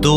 2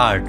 8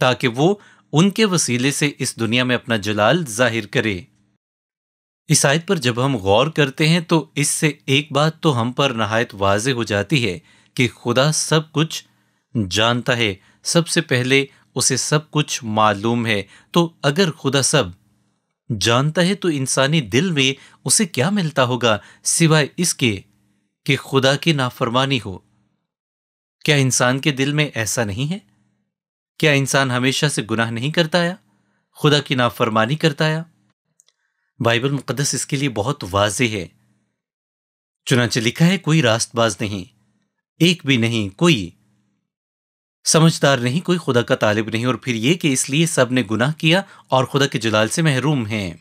تاکہ وہ ان کے وسیلے سے اس دنیا میں اپنا جلال ظاہر کرے۔ اس آیت پر جب ہم غور کرتے ہیں تو اس سے ایک بات تو ہم پر نہایت واضح ہو جاتی ہے کہ خدا سب کچھ جانتا ہے، سب سے پہلے اسے سب کچھ معلوم ہے۔ تو اگر خدا سب جانتا ہے تو انسانی دل میں اسے کیا ملتا ہوگا سوائے اس کے کہ خدا کی نافرمانی ہو؟ کیا انسان کے دل میں ایسا نہیں ہے؟ کیا انسان ہمیشہ سے گناہ نہیں کرتا آیا، خدا کی نافرمانی کرتا آیا؟ بائبل مقدس اس کے لیے بہت واضح ہے۔ چنانچہ لکھا ہے، کوئی راست باز نہیں، ایک بھی نہیں، کوئی سمجھدار نہیں، کوئی خدا کا طالب نہیں، اور پھر یہ کہ اس لیے سب نے گناہ کیا اور خدا کے جلال سے محروم ہیں۔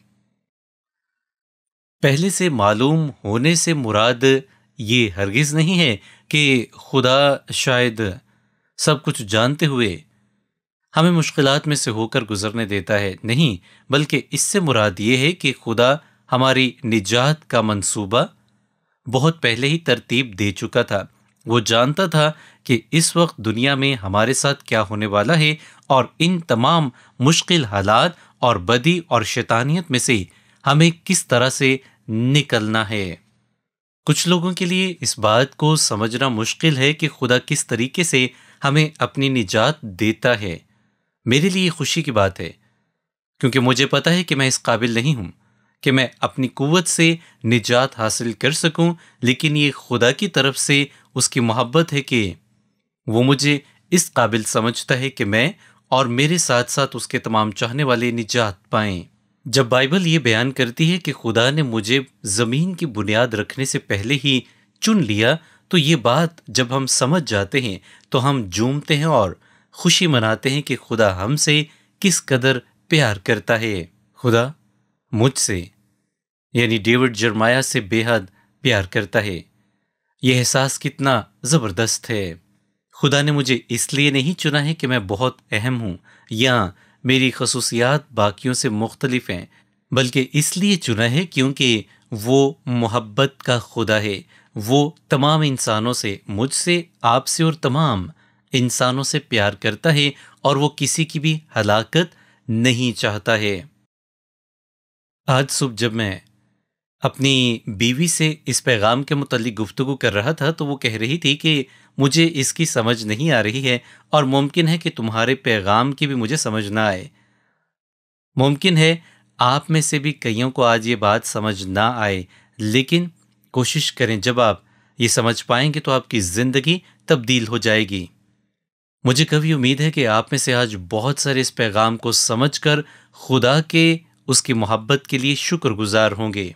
پہلے سے معلوم ہونے سے مراد یہ ہرگز نہیں ہے کہ خدا شاید سب کچھ جانتے ہوئے ہمیں مشکلات میں سے ہو کر گزرنے دیتا ہے، نہیں، بلکہ اس سے مراد یہ ہے کہ خدا ہماری نجات کا منصوبہ بہت پہلے ہی ترتیب دے چکا تھا۔ وہ جانتا تھا کہ اس وقت دنیا میں ہمارے ساتھ کیا ہونے والا ہے، اور ان تمام مشکل حالات اور بدی اور شیطانیت میں سے ہمیں کس طرح سے نکلنا ہے۔ کچھ لوگوں کے لیے اس بات کو سمجھنا مشکل ہے کہ خدا کس طریقے سے ہمیں اپنی نجات دیتا ہے۔ میرے لیے خوشی کی بات ہے، کیونکہ مجھے پتا ہے کہ میں اس قابل نہیں ہوں کہ میں اپنی قوت سے نجات حاصل کر سکوں، لیکن یہ خدا کی طرف سے اس کی محبت ہے کہ وہ مجھے اس قابل سمجھتا ہے کہ میں اور میرے ساتھ ساتھ اس کے تمام چاہنے والے نجات پائیں۔ جب بائبل یہ بیان کرتی ہے کہ خدا نے مجھے زمین کی بنیاد رکھنے سے پہلے ہی چن لیا، تو یہ بات جب ہم سمجھ جاتے ہیں تو ہم جھومتے ہیں اور خوشی مناتے ہیں کہ خدا ہم سے کس قدر پیار کرتا ہے۔ خدا مجھ سے یعنی ڈیوڈ جرمایا سے بے حد پیار کرتا ہے۔ یہ احساس کتنا زبردست ہے۔ خدا نے مجھے اس لیے نہیں چنا ہے کہ میں بہت اہم ہوں یا میری خصوصیات باقیوں سے مختلف ہیں، بلکہ اس لیے چنا ہے کیونکہ وہ محبت کا خدا ہے۔ وہ تمام انسانوں سے، مجھ سے، آپ سے اور تمام انسانوں سے پیار کرتا ہے، اور وہ کسی کی بھی ہلاکت نہیں چاہتا ہے۔ آج صبح جب میں اپنی بیوی سے اس پیغام کے متعلق گفتگو کر رہا تھا تو وہ کہہ رہی تھی کہ مجھے اس کی سمجھ نہیں آ رہی ہے، اور ممکن ہے کہ تمہارے پیغام کی بھی مجھے سمجھ نہ آئے۔ ممکن ہے آپ میں سے بھی کئیوں کو آج یہ بات سمجھ نہ آئے، لیکن کوشش کریں، جب آپ یہ سمجھ پائیں گے تو آپ کی زندگی تبدیل ہو جائے گی۔ مجھے کبھی امید ہے کہ آپ میں سے آج بہت سارے اس پیغام کو سمجھ کر خدا کے اس کی محبت کے لیے شکر گزار ہوں گے۔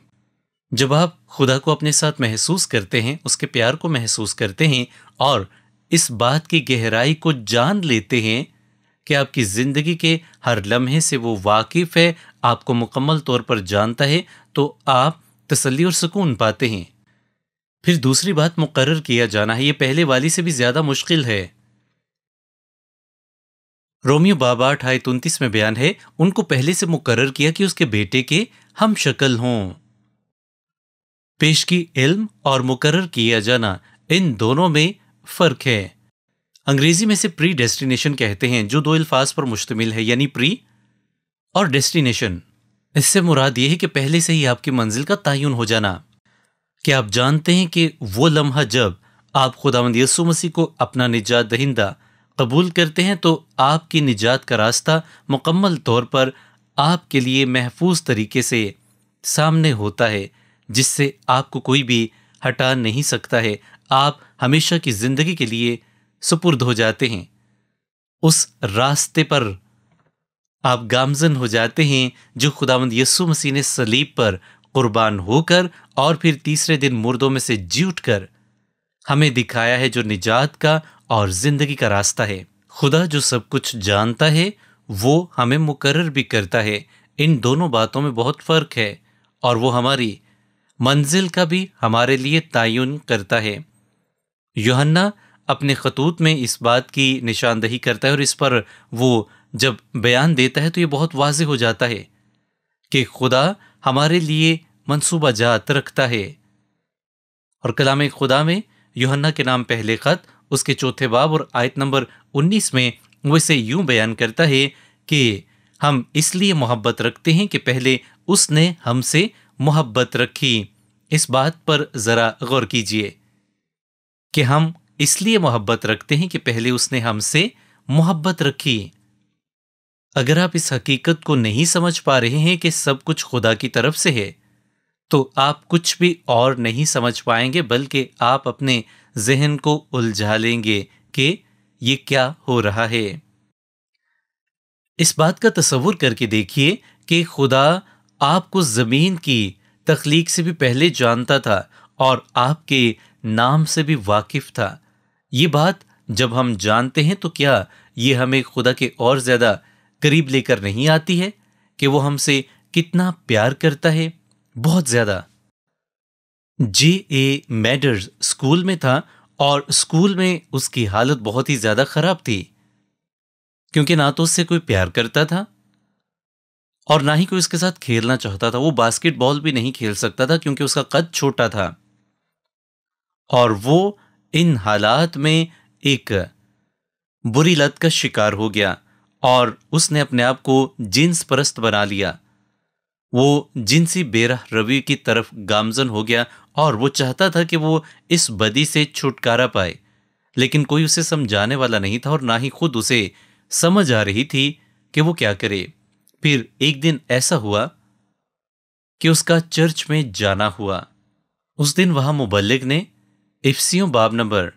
جب آپ خدا کو اپنے ساتھ محسوس کرتے ہیں، اس کے پیار کو محسوس کرتے ہیں، اور اس بات کی گہرائی کو جان لیتے ہیں کہ آپ کی زندگی کے ہر لمحے سے وہ واقف ہے، آپ کو مکمل طور پر جانتا ہے، تو آپ تسلی اور سکون پاتے ہیں۔ پھر دوسری بات مقرر کیا جانا ہے، یہ پہلے والی سے بھی زیادہ مشکل ہے۔ رومیو 8:29 میں بیان ہے، ان کو پہلے سے مقرر کیا کہ اس کے بیٹے کے ہم شکل ہوں۔ پیشگی علم اور مقرر کیا جانا، ان دونوں میں فرق ہے۔ انگریزی میں سے پری ڈیسٹینیشن کہتے ہیں، جو دو الفاظ پر مشتمل ہے، یعنی پری اور ڈیسٹینیشن۔ اس سے مراد یہ ہے کہ پہلے سے ہی آپ کی منزل کا تعین ہو جانا، کہ آپ جانتے ہیں کہ وہ لمحہ جب آپ خداوند یسوع مسیح کو اپنا نجات دہندہ قبول کرتے ہیں تو آپ کی نجات کا راستہ مکمل طور پر آپ کے لیے محفوظ طریقے سے سامنے ہوتا ہے، جس سے آپ کو کوئی بھی ہٹا نہیں سکتا ہے۔ آپ ہمیشہ کی زندگی کے لیے سپرد ہو جاتے ہیں، اس راستے پر آپ گامزن ہو جاتے ہیں جو خداوند یسوع مسیح نے صلیب پر قربان ہو کر اور پھر تیسرے دن مردوں میں سے جی اٹھ کر ہمیں دکھایا ہے، جو نجات کا اور زندگی کا راستہ ہے۔ خدا جو سب کچھ جانتا ہے وہ ہمیں مقرر بھی کرتا ہے۔ ان دونوں باتوں میں بہت فرق ہے، اور وہ ہماری منزل کا بھی ہمارے لیے تعین کرتا ہے۔ یوحنا اپنے خطوط میں اس بات کی نشاندہی کرتا ہے، اور اس پر وہ جب بیان دیتا ہے تو یہ بہت واضح ہو جاتا ہے کہ خدا ہمارے لیے منصوبہ جات رکھتا ہے۔ اور کلام خدا میں یوحنا کے نام پہلے خط اس کے 4 باب اور آیت نمبر 19 میں وہ اسے یوں بیان کرتا ہے کہ ہم اس لیے محبت رکھتے ہیں کہ پہلے اس نے ہم سے محبت رکھی۔ اس بات پر ذرا غور کیجئے کہ ہم اس لیے محبت رکھتے ہیں کہ پہلے اس نے ہم سے محبت رکھی۔ اگر آپ اس حقیقت کو نہیں سمجھ پا رہے ہیں کہ سب کچھ خدا کی طرف سے ہے تو آپ کچھ بھی اور نہیں سمجھ پائیں گے، بلکہ آپ اپنے ذہن کو الجھا لیں گے کہ یہ کیا ہو رہا ہے۔ اس بات کا تصور کر کے دیکھیے کہ خدا آپ کو زمین کی تخلیق سے بھی پہلے جانتا تھا اور آپ کے نام سے بھی واقف تھا۔ یہ بات جب ہم جانتے ہیں تو کیا یہ ہمیں خدا کے اور زیادہ قریب لے کر نہیں آتی ہے کہ وہ ہم سے کتنا پیار کرتا ہے؟ بہت زیادہ۔ J.A. میڈرز اسکول میں تھا اور اسکول میں اس کی حالت بہت ہی زیادہ خراب تھی، کیونکہ نہ تو اس سے کوئی پیار کرتا تھا اور نہ ہی کوئی اس کے ساتھ کھیلنا چاہتا تھا۔ وہ باسکٹ بال بھی نہیں کھیل سکتا تھا کیونکہ اس کا قد چھوٹا تھا، اور وہ ان حالات میں ایک بری لت کا شکار ہو گیا اور اس نے اپنے آپ کو جنس پرست بنا لیا۔ وہ جنسی بے رحم روی کی طرف گامزن ہو گیا اور وہ چاہتا تھا کہ وہ اس بدی سے چھٹکارا پائے، لیکن کوئی اسے سمجھانے والا نہیں تھا اور نہ ہی خود اسے سمجھ آ رہی تھی کہ وہ کیا کرے۔ پھر ایک دن ایسا ہوا کہ اس کا چرچ میں جانا ہوا۔ اس دن وہاں مبلغ نے افسیوں باب نمبر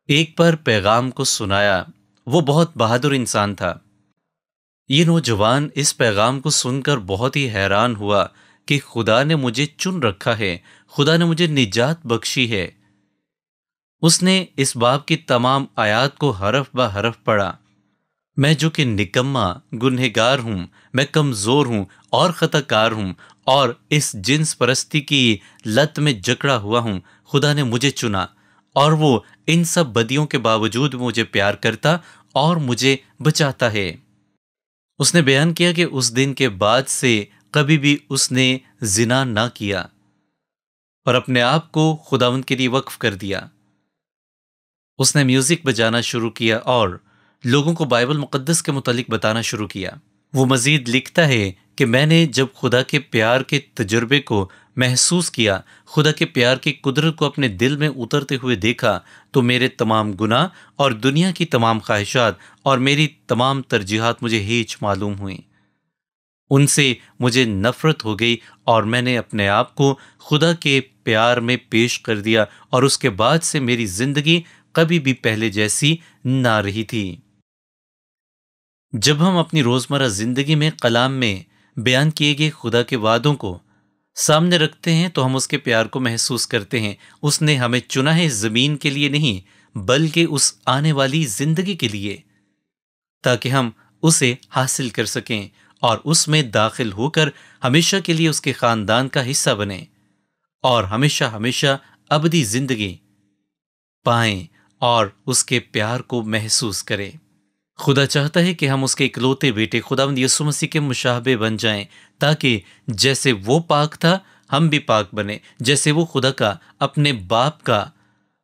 1 پر پیغام کو سنایا۔ وہ بہت بہادر انسان تھا۔ یہ نوجوان اس پیغام کو سن کر بہت ہی حیران ہوا کہ خدا نے مجھے چن رکھا ہے، خدا نے مجھے نجات بخشی ہے۔ اس نے اس باب کی تمام آیات کو حرف بہ حرف پڑھا۔ میں جو کہ نکما گنہگار ہوں، میں کمزور ہوں اور خطا کار ہوں اور اس جنس پرستی کی لت میں جکڑا ہوا ہوں، خدا نے مجھے چنا اور وہ ان سب بدیوں کے باوجود مجھے پیار کرتا اور مجھے بچاتا ہے۔ اس نے بیان کیا کہ اس دن کے بعد سے کبھی بھی اس نے زنا نہ کیا اور اپنے آپ کو خداوند کے لیے وقف کر دیا۔ اس نے میوزک بجانا شروع کیا اور لوگوں کو بائبل مقدس کے متعلق بتانا شروع کیا۔ وہ مزید لکھتا ہے کہ میں نے جب خدا کے پیار کے تجربے کو محسوس کیا، خدا کے پیار کی قدرت کو اپنے دل میں اترتے ہوئے دیکھا، تو میرے تمام گناہ اور دنیا کی تمام خواہشات اور میری تمام ترجیحات مجھے ہیچ معلوم ہوئیں۔ ان سے مجھے نفرت ہو گئی اور میں نے اپنے آپ کو خدا کے پیار میں پیش کر دیا، اور اس کے بعد سے میری زندگی کبھی بھی پہلے جیسی نہ رہی تھی۔ جب ہم اپنی روزمرہ زندگی میں کلام میں بیان کیے گئے خدا کے وعدوں کو سامنے رکھتے ہیں تو ہم اس کے پیار کو محسوس کرتے ہیں۔ اس نے ہمیں چنا ہے زمین کے لیے نہیں، بلکہ اس آنے والی زندگی کے لیے، تاکہ ہم اسے حاصل کر سکیں اور اس میں داخل ہو کر ہمیشہ کے لیے اس کے خاندان کا حصہ بنیں اور ہمیشہ ہمیشہ ابدی زندگی پائیں اور اس کے پیار کو محسوس کریں۔ خدا چاہتا ہے کہ ہم اس کے اکلوتے بیٹے خداوند یسوع مسیح کے مشابہ بن جائیں، تاکہ جیسے وہ پاک تھا ہم بھی پاک بنیں، جیسے وہ خدا کا اپنے باپ کا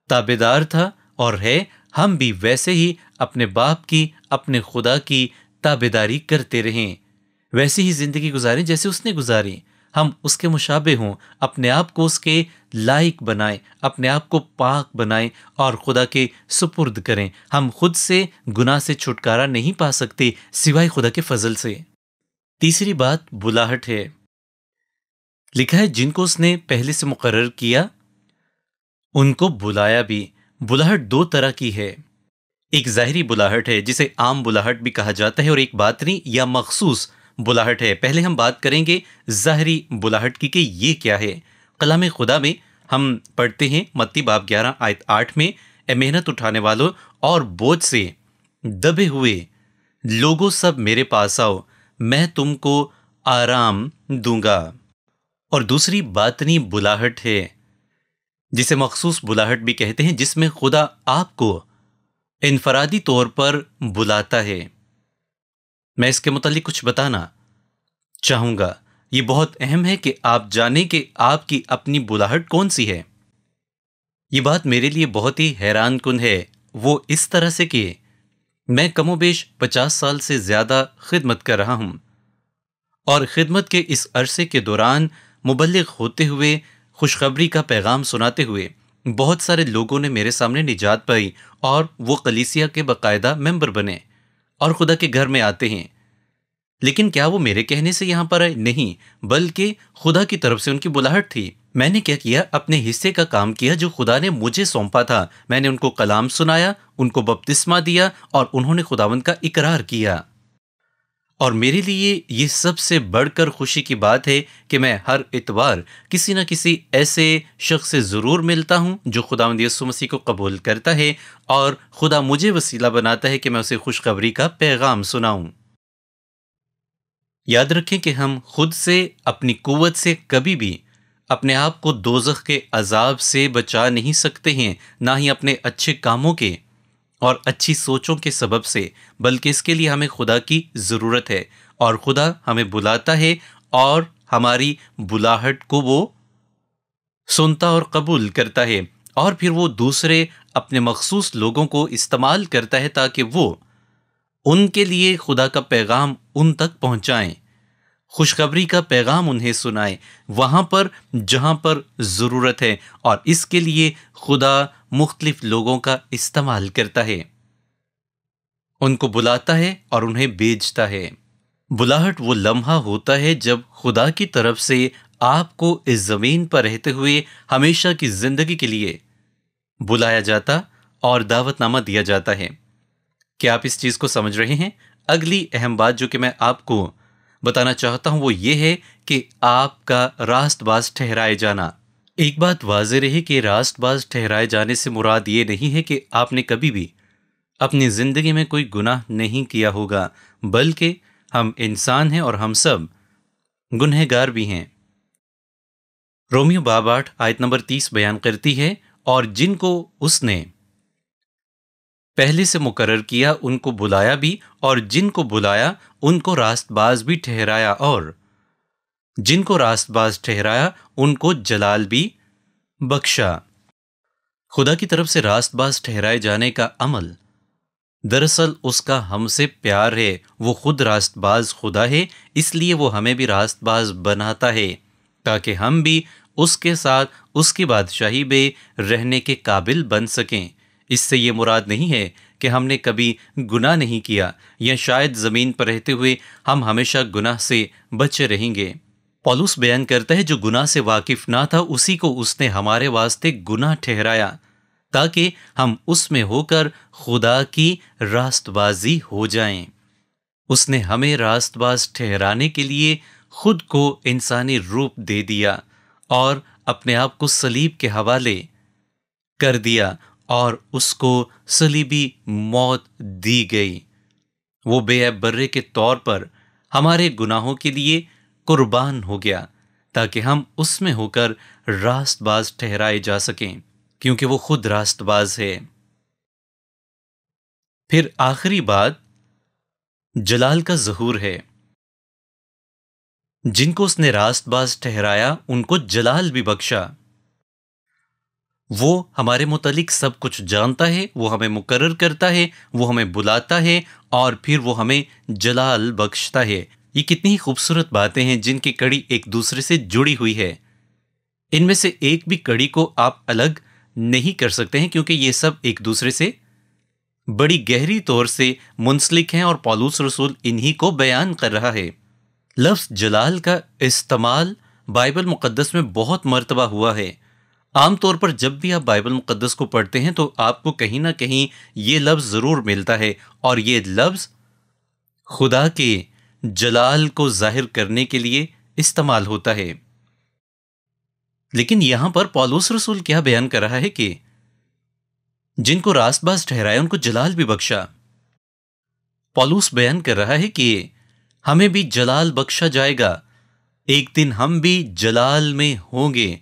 تابعدار تھا اور ہے، ہم بھی ویسے ہی اپنے باپ کی، اپنے خدا کی تابعداری کرتے رہیں، ویسی ہی زندگی گزاریں جیسے اس نے گزاری۔ ہم اس کے مشابہ ہوں، اپنے آپ کو اس کے لائق بنائیں، اپنے آپ کو پاک بنائیں اور خدا کے سپرد کریں۔ ہم خود سے گناہ سے چھٹکارا نہیں پا سکتے سوائے خدا کے فضل سے۔ تیسری بات بلاہٹ ہے۔ لکھا ہے جن کو اس نے پہلے سے مقرر کیا ان کو بلایا بھی۔ بلاہٹ دو طرح کی ہے، ایک ظاہری بلاہٹ ہے جسے عام بلاہٹ بھی کہا جاتا ہے، اور ایک باطنی یا مخصوص بلاہٹ ہے۔ پہلے ہم بات کریں گے ظاہری بلاہٹ کی کہ یہ کیا ہے۔ کلام خدا میں ہم پڑھتے ہیں متی باب 11 آیت 8 میں، اے محنت اٹھانے والوں اور بوجھ سے دبے ہوئے لوگوں سب میرے پاس آؤ، میں تم کو آرام دوں گا۔ اور دوسری باطنی بلاہٹ ہے جسے مخصوص بلاہٹ بھی کہتے ہیں، جس میں خدا آپ کو انفرادی طور پر بلاتا ہے۔ میں اس کے متعلق کچھ بتانا چاہوں گا۔ یہ بہت اہم ہے کہ آپ جانیں کہ آپ کی اپنی بلاہٹ کون سی ہے۔ یہ بات میرے لیے بہت ہی حیران کن ہے۔ وہ اس طرح سے کہ میں کم و بیش 50 سال سے زیادہ خدمت کر رہا ہوں، اور خدمت کے اس عرصے کے دوران مبلغ ہوتے ہوئے، خوشخبری کا پیغام سناتے ہوئے بہت سارے لوگوں نے میرے سامنے نجات پائی، اور وہ کلیسیا کے باقاعدہ ممبر بنے اور خدا کے گھر میں آتے ہیں۔ لیکن کیا وہ میرے کہنے سے یہاں پر آئے؟ نہیں، بلکہ خدا کی طرف سے ان کی بلاہٹ تھی۔ میں نے کیا کیا؟ اپنے حصے کا کام کیا جو خدا نے مجھے سونپا تھا۔ میں نے ان کو کلام سنایا، ان کو بپتسمہ دیا، اور انہوں نے خداوند کا اقرار کیا۔ اور میرے لیے یہ سب سے بڑھ کر خوشی کی بات ہے کہ میں ہر اتوار کسی نہ کسی ایسے شخص سے ضرور ملتا ہوں جو خداوند یسوع مسیح کو قبول کرتا ہے، اور خدا مجھے وسیلہ بناتا ہے کہ میں اسے خوشخبری کا پیغام سناؤں۔ یاد رکھیں کہ ہم خود سے، اپنی قوت سے کبھی بھی اپنے آپ کو دوزخ کے عذاب سے بچا نہیں سکتے ہیں، نہ ہی اپنے اچھے کاموں کے اور اچھی سوچوں کے سبب سے، بلکہ اس کے لیے ہمیں خدا کی ضرورت ہے، اور خدا ہمیں بلاتا ہے اور ہماری بلاہٹ کو وہ سنتا اور قبول کرتا ہے، اور پھر وہ دوسرے اپنے مخصوص لوگوں کو استعمال کرتا ہے تاکہ وہ ان کے لیے خدا کا پیغام ان تک پہنچائیں، خوشخبری کا پیغام انہیں سنائیں وہاں پر جہاں پر ضرورت ہے، اور اس کے لیے خدا مختلف لوگوں کا استعمال کرتا ہے، ان کو بلاتا ہے اور انہیں بھیجتا ہے۔ بلاہٹ وہ لمحہ ہوتا ہے جب خدا کی طرف سے آپ کو اس زمین پر رہتے ہوئے ہمیشہ کی زندگی کے لیے بلایا جاتا اور دعوت نامہ دیا جاتا ہے۔ کیا آپ اس چیز کو سمجھ رہے ہیں؟ اگلی اہم بات جو کہ میں آپ کو بتانا چاہتا ہوں وہ یہ ہے کہ آپ کا راست باز ٹھہرائے جانا۔ ایک بات واضح رہے کہ راست باز ٹھہرائے جانے سے مراد یہ نہیں ہے کہ آپ نے کبھی بھی اپنی زندگی میں کوئی گناہ نہیں کیا ہوگا، بلکہ ہم انسان ہیں اور ہم سب گنہگار بھی ہیں۔ رومیو باب 8 آیت نمبر 30 بیان کرتی ہے، اور جن کو اس نے پہلے سے مقرر کیا ان کو بلایا بھی، اور جن کو بلایا ان کو راست باز بھی ٹھہرایا، اور جن کو راست باز ٹھہرایا ان کو جلال بھی بخشا۔ خدا کی طرف سے راست باز ٹھہرائے جانے کا عمل دراصل اس کا ہم سے پیار ہے۔ وہ خود راست باز خدا ہے، اس لیے وہ ہمیں بھی راست باز بناتا ہے تاکہ ہم بھی اس کے ساتھ اس کی بادشاہی میں رہنے کے قابل بن سکیں۔ اس سے یہ مراد نہیں ہے کہ ہم نے کبھی گناہ نہیں کیا، یا شاید زمین پر رہتے ہوئے ہم ہمیشہ گناہ سے بچے رہیں گے۔ پولس بیان کرتا ہے جو گناہ سے واقف نہ تھا اسی کو اس نے ہمارے واسطے گناہ ٹھہرایا تاکہ ہم اس میں ہو کر خدا کی راست بازی ہو جائیں۔ اس نے ہمیں راست باز ٹھہرانے کے لیے خود کو انسانی روپ دے دیا اور اپنے آپ کو صلیب کے حوالے کر دیا، اور اس کو صلیبی موت دی گئی۔ وہ بے عیب برے کے طور پر ہمارے گناہوں کے لیے قربان ہو گیا تاکہ ہم اس میں ہو کر راست باز ٹھہرائے جا سکیں، کیونکہ وہ خود راست باز ہے۔ پھر آخری بات جلال کا ظہور ہے۔ جن کو اس نے راست باز ٹھہرایا ان کو جلال بھی بخشا۔ وہ ہمارے متعلق سب کچھ جانتا ہے، وہ ہمیں مقرر کرتا ہے، وہ ہمیں بلاتا ہے، اور پھر وہ ہمیں جلال بخشتا ہے۔ یہ کتنی ہی خوبصورت باتیں ہیں جن کی کڑی ایک دوسرے سے جڑی ہوئی ہے۔ ان میں سے ایک بھی کڑی کو آپ الگ نہیں کر سکتے ہیں، کیونکہ یہ سب ایک دوسرے سے بڑی گہری طور سے منسلک ہیں، اور پولس رسول انہی کو بیان کر رہا ہے۔ لفظ جلال کا استعمال بائبل مقدس میں بہت مرتبہ ہوا ہے۔ عام طور پر جب بھی آپ بائبل مقدس کو پڑھتے ہیں تو آپ کو کہیں نہ کہیں یہ لفظ ضرور ملتا ہے، اور یہ لفظ خدا کے جلال کو ظاہر کرنے کے لیے استعمال ہوتا ہے۔ لیکن یہاں پر پولس رسول کیا بیان کر رہا ہے کہ جن کو راست باز ٹھہرایا ان کو جلال بھی بخشا۔ پولس بیان کر رہا ہے کہ ہمیں بھی جلال بخشا جائے گا، ایک دن ہم بھی جلال میں ہوں گے،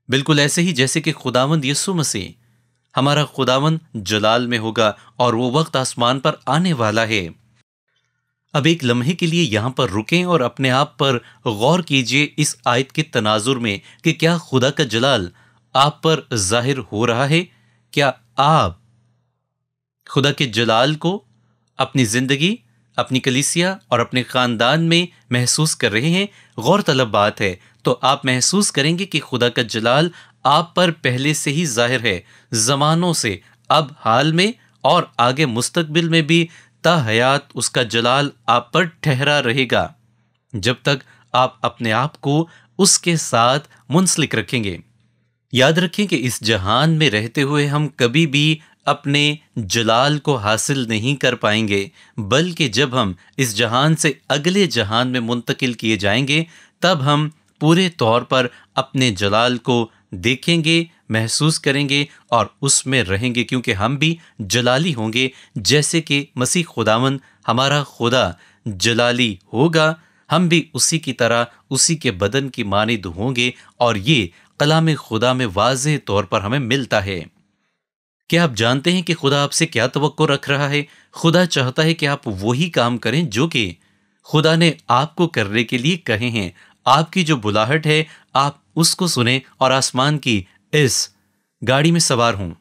بالکل ایسے ہی جیسے کہ خداوند یسوع مسیح ہمارا خداوند جلال میں ہوگا، اور وہ وقت آسمان پر آنے والا ہے۔ اب ایک لمحے کے لیے یہاں پر رکیں اور اپنے آپ پر غور کیجئے اس آیت کے تناظر میں کہ کیا خدا کا جلال آپ پر ظاہر ہو رہا ہے؟ کیا آپ خدا کے جلال کو اپنی زندگی، اپنی کلیسیا اور اپنے خاندان میں محسوس کر رہے ہیں، غور طلب بات ہے، تو آپ محسوس کریں گے کہ خدا کا جلال آپ پر پہلے سے ہی ظاہر ہے، زمانوں سے، اب حال میں اور آگے مستقبل میں بھی تا حیات اس کا جلال آپ پر ٹھہرا رہے گا، جب تک آپ اپنے آپ کو اس کے ساتھ منسلک رکھیں گے۔ یاد رکھیں کہ اس جہان میں رہتے ہوئے ہم کبھی بھی اپنے جلال کو حاصل نہیں کر پائیں گے، بلکہ جب ہم اس جہان سے اگلے جہان میں منتقل کیے جائیں گے، تب ہم پورے طور پر اپنے جلال کو دیکھیں گے، محسوس کریں گے اور اس میں رہیں گے، کیونکہ ہم بھی جلالی ہوں گے، جیسے کہ مسیح خداوند ہمارا خدا جلالی ہوگا، ہم بھی اسی کی طرح اسی کے بدن کی مانند ہوں گے، اور یہ کلام خدا میں واضح طور پر ہمیں ملتا ہے۔ کیا آپ جانتے ہیں کہ خدا آپ سے کیا توقع رکھ رہا ہے؟ خدا چاہتا ہے کہ آپ وہی کام کریں جو کہ خدا نے آپ کو کرنے کے لیے کہے ہیں۔ آپ کی جو بلاہٹ ہے، آپ اس کو سنیں اور آسمان کی اس گاڑی میں سوار ہوں۔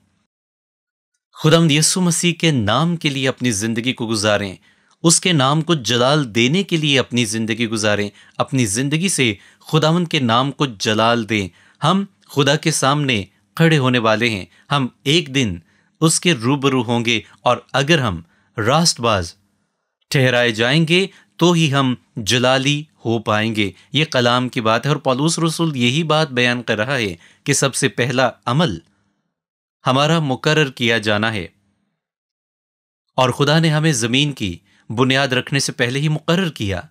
خداوند یسوع مسیح کے نام کے لیے اپنی زندگی کو گزاریں، اس کے نام کو جلال دینے کے لیے اپنی زندگی گزاریں، اپنی زندگی سے خداوند کے نام کو جلال دیں۔ ہم خدا کے سامنے کھڑے ہونے والے ہیں، ہم ایک دن اس کے روبرو ہوں گے، اور اگر ہم راست باز ٹھہرائے جائیں گے تو ہی ہم جلالی ہو پائیں گے۔ یہ کلام کی بات ہے، اور پولس رسول یہی بات بیان کر رہا ہے کہ سب سے پہلا عمل ہمارا مقرر کیا جانا ہے، اور خدا نے ہمیں زمین کی بنیاد رکھنے سے پہلے ہی مقرر کیا۔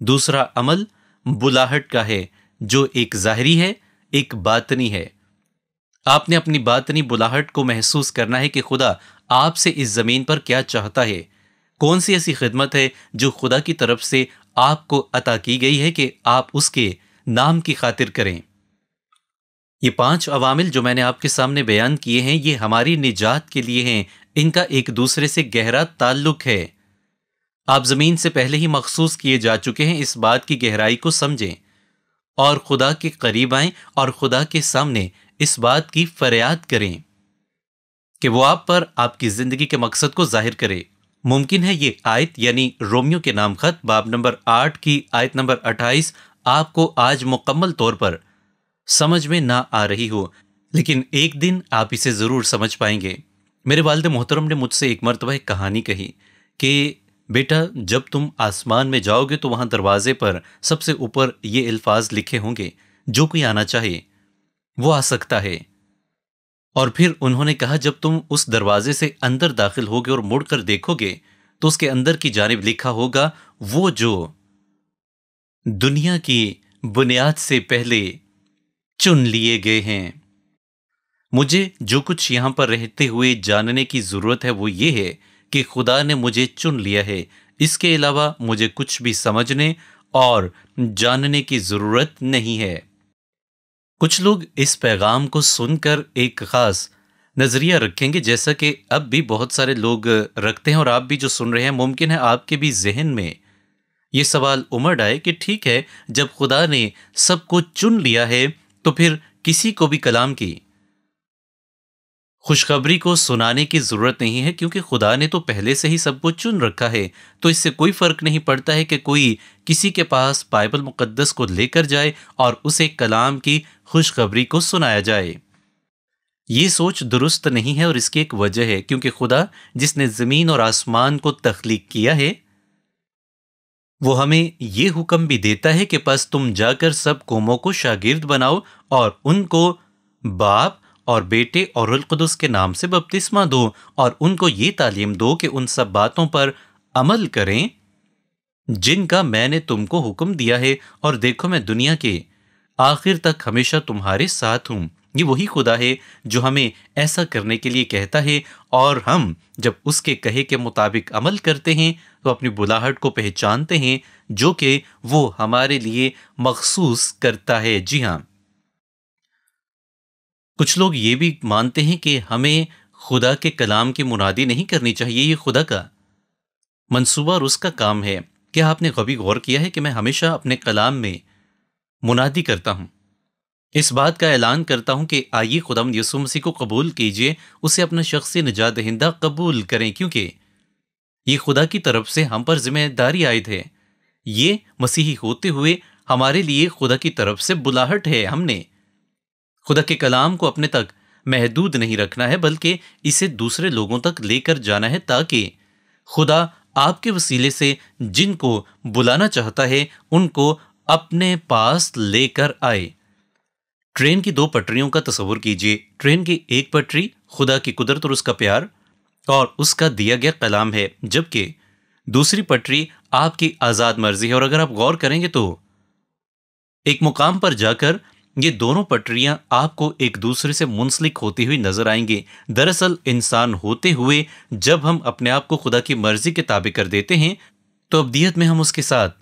دوسرا عمل بلاہٹ کا ہے، جو ایک ظاہری ہے، ایک باطنی ہے۔ آپ نے اپنی باطنی بلاہٹ کو محسوس کرنا ہے کہ خدا آپ سے اس زمین پر کیا چاہتا ہے، کون سی ایسی خدمت ہے جو خدا کی طرف سے آپ کو عطا کی گئی ہے کہ آپ اس کے نام کی خاطر کریں۔ یہ 5 عوامل جو میں نے آپ کے سامنے بیان کیے ہیں، یہ ہماری نجات کے لیے ہیں، ان کا ایک دوسرے سے گہرا تعلق ہے۔ آپ زمین سے پہلے ہی مخصوص کیے جا چکے ہیں، اس بات کی گہرائی کو سمجھیں اور خدا کے قریب آئیں اور خدا کے سامنے اس بات کی فریاد کریں کہ وہ آپ پر آپ کی زندگی کے مقصد کو ظاہر کرے۔ ممکن ہے یہ آیت یعنی رومیو کے نام خط باب نمبر 8 کی آیت نمبر 28 آپ کو آج مکمل طور پر سمجھ میں نہ آ رہی ہو، لیکن ایک دن آپ اسے ضرور سمجھ پائیں گے۔ میرے والد محترم نے مجھ سے ایک مرتبہ ایک کہانی کہی کہ بیٹا، جب تم آسمان میں جاؤ گے تو وہاں دروازے پر سب سے اوپر یہ الفاظ لکھے ہوں گے، جو کوئی آنا چاہے وہ آ سکتا ہے۔ اور پھر انہوں نے کہا، جب تم اس دروازے سے اندر داخل ہوگے اور مڑ کر دیکھو گے تو اس کے اندر کی جانب لکھا ہوگا، وہ جو دنیا کی بنیاد سے پہلے چن لیے گئے ہیں۔ مجھے جو کچھ یہاں پر رہتے ہوئے جاننے کی ضرورت ہے وہ یہ ہے کہ خدا نے مجھے چن لیا ہے، اس کے علاوہ مجھے کچھ بھی سمجھنے اور جاننے کی ضرورت نہیں ہے۔ کچھ لوگ اس پیغام کو سن کر ایک خاص نظریہ رکھیں گے، جیسا کہ اب بھی بہت سارے لوگ رکھتے ہیں، اور آپ بھی جو سن رہے ہیں، ممکن ہے آپ کے بھی ذہن میں یہ سوال امڑ آئے کہ ٹھیک ہے، جب خدا نے سب کو چن لیا ہے تو پھر کسی کو بھی کلام کی خوشخبری کو سنانے کی ضرورت نہیں ہے، کیونکہ خدا نے تو پہلے سے ہی سب کو چن رکھا ہے۔ تو اس سے کوئی فرق نہیں پڑتا ہے کہ کوئی کسی کے پاس بائبل مقدس کو لے کر جائے اور اسے کلام کی خوشخبری کو سنایا جائے۔ یہ سوچ درست نہیں ہے، اور اس کی ایک وجہ ہے، کیونکہ خدا جس نے زمین اور آسمان کو تخلیق کیا ہے، وہ ہمیں یہ حکم بھی دیتا ہے کہ پس تم جا کر سب قوموں کو شاگرد بناؤ اور ان کو باپ اور بیٹے اور روح القدس کے نام سے بپتسمہ دو، اور ان کو یہ تعلیم دو کہ ان سب باتوں پر عمل کریں جن کا میں نے تم کو حکم دیا ہے، اور دیکھو میں دنیا کے آخر تک ہمیشہ تمہارے ساتھ ہوں۔ یہ وہی خدا ہے جو ہمیں ایسا کرنے کے لیے کہتا ہے، اور ہم جب اس کے کہے کے مطابق عمل کرتے ہیں تو اپنی بلاہٹ کو پہچانتے ہیں جو کہ وہ ہمارے لیے مخصوص کرتا ہے۔ جی ہاں، کچھ لوگ یہ بھی مانتے ہیں کہ ہمیں خدا کے کلام کی منادی نہیں کرنی چاہیے، یہ خدا کا منصوبہ اور اس کا کام ہے۔ کیا آپ نے کبھی غور کیا ہے کہ میں ہمیشہ اپنے کلام میں منادی کرتا ہوں، اس بات کا اعلان کرتا ہوں کہ آئیے خداوند یسوع مسیح کو قبول کیجئے، اسے اپنا شخصی نجات دہندہ قبول کریں، کیونکہ یہ خدا کی طرف سے ہم پر ذمہ داری عائد ہے. یہ مسیحی ہوتے ہوئے ہمارے لیے خدا کی طرف سے بلاہٹ ہے. ہم نے خدا کے کلام کو اپنے تک محدود نہیں رکھنا ہے، بلکہ اسے دوسرے لوگوں تک لے کر جانا ہے، تاکہ خدا آپ کے وسیلے سے جن کو بلانا چاہتا ہے ان کو اپنے پاس لے کر آئے. ٹرین کی 2 پٹریوں کا تصور کیجیے. ٹرین کی ایک پٹری خدا کی قدرت اور اس کا پیار اور اس کا دیا گیا کلام ہے، جبکہ دوسری پٹری آپ کی آزاد مرضی ہے. اور اگر آپ غور کریں گے تو ایک مقام پر جا کر یہ دونوں پٹریاں آپ کو ایک دوسرے سے منسلک ہوتی ہوئی نظر آئیں گی. دراصل انسان ہوتے ہوئے جب ہم اپنے آپ کو خدا کی مرضی کے تابع کر دیتے ہیں تو ابدیت میں ہم اس کے ساتھ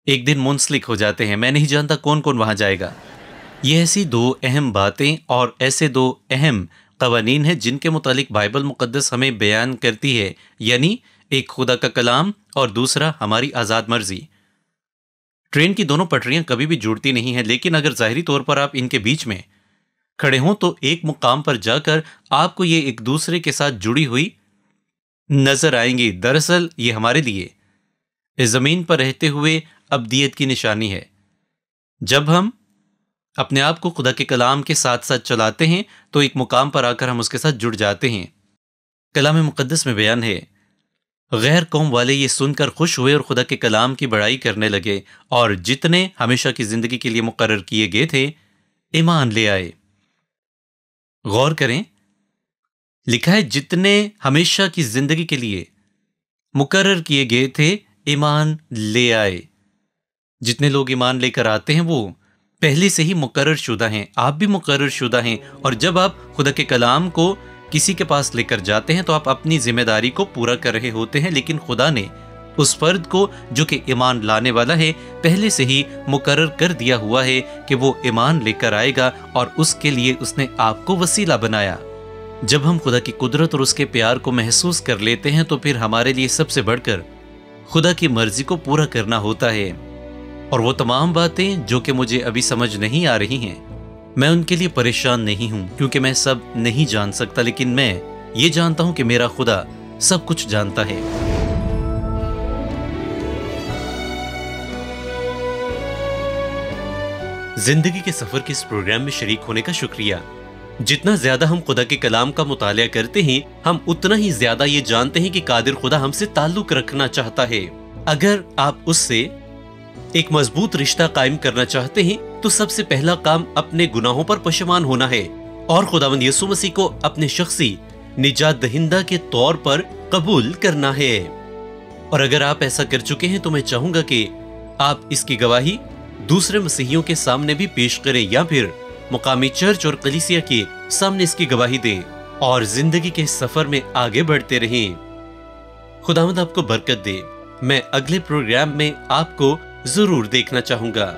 ایک دن منسلک ہو جاتے ہیں. میں نہیں جانتا کون کون وہاں جائے گا. یہ ایسی 2 اہم باتیں اور ایسے 2 اہم قوانین ہیں جن کے متعلق بائبل مقدس ہمیں بیان کرتی ہے، یعنی ایک خدا کا کلام اور دوسرا ہماری آزاد مرضی. ٹرین کی دونوں پٹریاں کبھی بھی جڑتی نہیں ہیں، لیکن اگر ظاہری طور پر آپ ان کے بیچ میں کھڑے ہوں تو ایک مقام پر جا کر آپ کو یہ ایک دوسرے کے ساتھ جڑی ہوئی نظر آئیں گی. دراصل یہ ہمارے لیے اس زمین پر رہتے ہوئے ابدیت کی نشانی ہے. جب ہم اپنے آپ کو خدا کے کلام کے ساتھ ساتھ چلاتے ہیں تو ایک مقام پر آ کر ہم اس کے ساتھ جڑ جاتے ہیں. کلام مقدس میں بیان ہے، غیر قوم والے یہ سن کر خوش ہوئے اور خدا کے کلام کی بڑائی کرنے لگے، اور جتنے ہمیشہ کی زندگی کے لیے مقرر کیے گئے تھے ایمان لے آئے. غور کریں، لکھا ہے جتنے ہمیشہ کی زندگی کے لیے مقرر کیے گئے تھے ایمان لے آئے. جتنے لوگ ایمان لے کر آتے ہیں وہ پہلے سے ہی مقرر شدہ ہیں. آپ بھی مقرر شدہ ہیں، اور جب آپ خدا کے کلام کو کسی کے پاس لے کر جاتے ہیں تو آپ اپنی ذمہ داری کو پورا کر رہے ہوتے ہیں، لیکن خدا نے اس فرد کو جو کہ ایمان لانے والا ہے پہلے سے ہی مقرر کر دیا ہوا ہے کہ وہ ایمان لے کر آئے گا، اور اس کے لیے اس نے آپ کو وسیلہ بنایا. جب ہم خدا کی قدرت اور اس کے پیار کو محسوس کر لیتے ہیں تو پھر ہمارے لیے سب سے بڑھ کر خدا کی مرضی کو پورا کرنا ہوتا ہے. اور وہ تمام باتیں جو کہ مجھے ابھی سمجھ نہیں آ رہی ہیں، میں ان کے لیے پریشان نہیں ہوں، کیونکہ میں سب نہیں جان سکتا، لیکن میں یہ جانتا ہوں کہ میرا خدا سب کچھ جانتا ہے. زندگی کے سفر کے اس پروگرام میں شریک ہونے کا شکریہ. جتنا زیادہ ہم خدا کے کلام کا مطالعہ کرتے ہیں، ہم اتنا ہی زیادہ یہ جانتے ہیں کہ قادر خدا ہم سے تعلق رکھنا چاہتا ہے. اگر آپ اس سے ایک مضبوط رشتہ قائم کرنا چاہتے ہیں تو سب سے پہلا کام اپنے گناہوں پر پشیمان ہونا ہے اور خداوند یسوع مسیح کو اپنے شخصی نجات دہندہ کے طور پر قبول کرنا ہے. اور اگر آپ ایسا کر چکے ہیں تو میں چاہوں گا کہ آپ اس کی گواہی دوسرے مسیحیوں کے سامنے بھی پیش کریں، یا پھر مقامی چرچ اور کلیسیا کے سامنے اس کی گواہی دیں اور زندگی کے سفر میں آگے بڑھتے رہیں. خداوند آپ کو برکت دے. میں اگلے پروگرام میں آپ کو ضرور دیکھنا چاہوں گا.